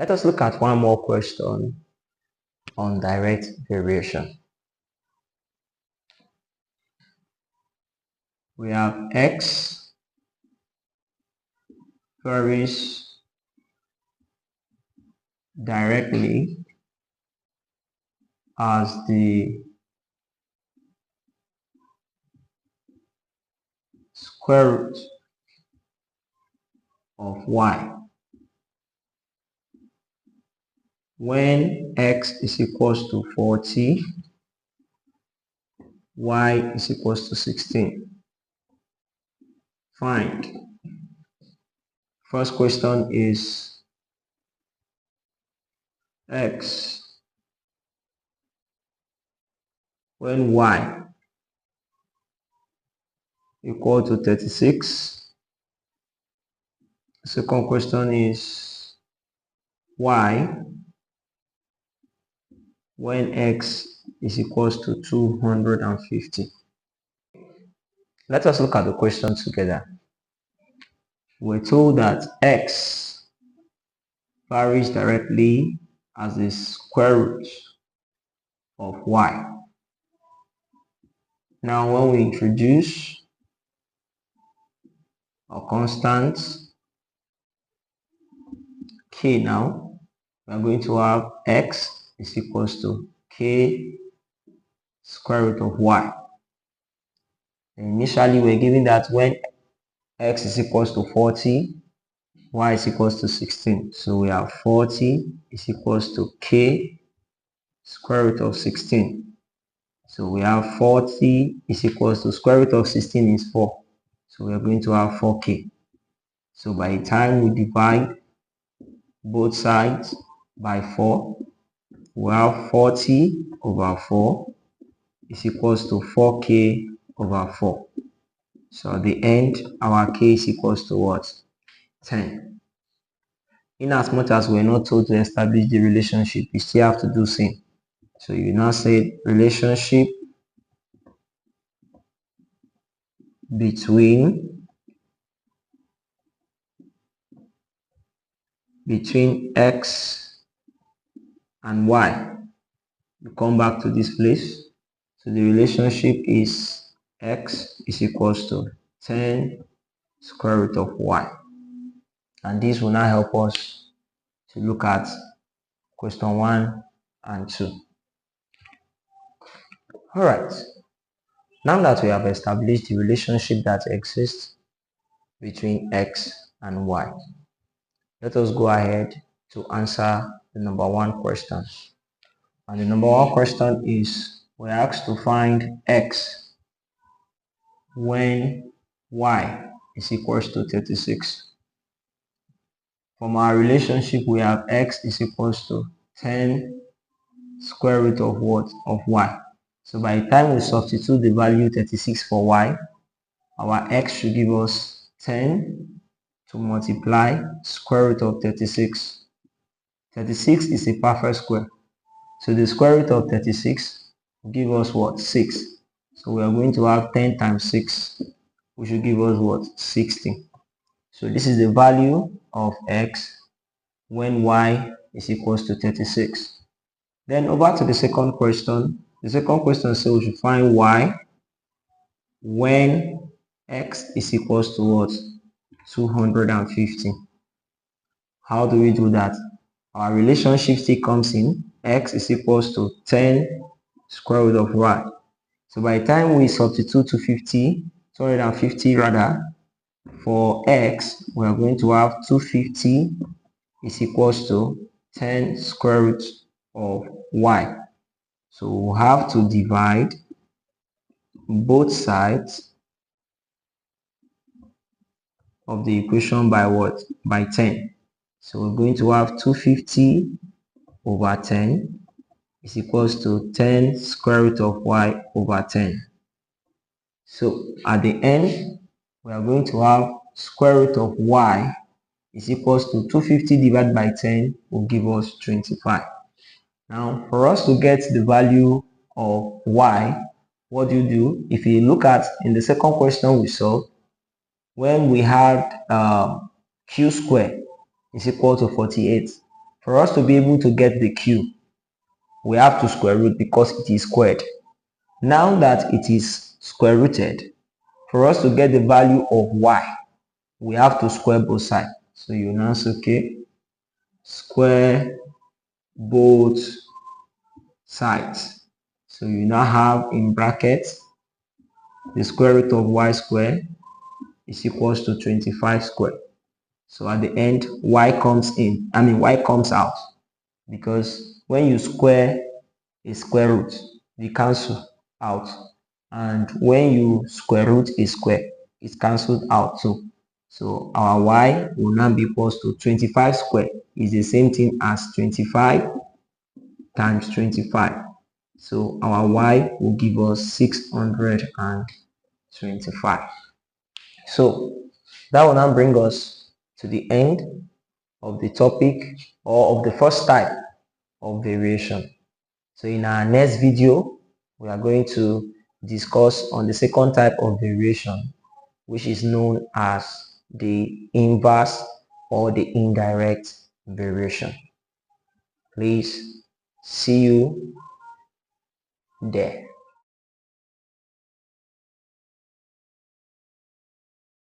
Let us look at one more question on direct variation. We have x varies directly as the square root of y when x is equals to 40, y is equals to 16. Find. First question is x when y equal to 36. Second question is y when x is equals to 250. Let us look at the question together. We're told that x varies directly as the square root of y. Now when we introduce a constant k, now we are going to have x is equals to k square root of y. And initially we're given that when x is equals to 40, y is equals to 16. So we have 40 is equals to k square root of 16. So we have 40 is equals to square root of 16 is 4. So we are going to have 4k. So by the time we divide both sides by 4, we have 40 over 4 is equals to 4k over 4. So at the end, our k is equals to what? 10. In as much as we're not told to establish the relationship, we still have to do same. So you now say relationship between x and y. You come back to this place. So the relationship is x is equals to 10 square root of y. And this will now help us to look at question 1 and 2. Alright. Now that we have established the relationship that exists between x and y, let us go ahead to answer the number 1 question. And the number 1 question is, we're asked to find x when y is equals to 36. From our relationship, we have x is equals to 10 square root of what? Of y. So by the time we substitute the value 36 for y, our x should give us 10 to multiply square root of 36. 36 is a perfect square. So the square root of 36 will give us what? 6. So we are going to have 10 times 6, which will give us what? 60. So this is the value of x when y is equals to 36. Then over to the second question. The second question says we should find y when x is equals to what? 250. How do we do that? Our relationship still comes in. X is equals to 10 square root of y. So by the time we substitute 250 rather, for x, we are going to have 250 is equals to 10 square root of y. So we'll have to divide both sides of the equation by what? By 10. So we're going to have 250 over 10 is equals to 10 square root of y over 10. So at the end, we are going to have square root of y is equals to 250 divided by 10 will give us 25. Now, for us to get the value of y, what do you do? If you look at in the second question we saw, when we had q square is equal to 48. For us to be able to get the q, we have to square root because it is squared. Now that it is square rooted, for us to get the value of y, we have to square both sides. So you now say, okay, square both sides. So you now have in brackets the square root of y squared is equals to 25 squared. So at the end, y comes out, because when you square a square root, they cancel out, and when you square root a square, it cancelled out too. So our y will now be equals to 25 squared is the same thing as 25 times 25. So our y will give us 625. So that will now bring us to the end of the topic, or of the first type of variation. So in our next video, we are going to discuss on the second type of variation, which is known as the inverse or the indirect variation. Please see you there.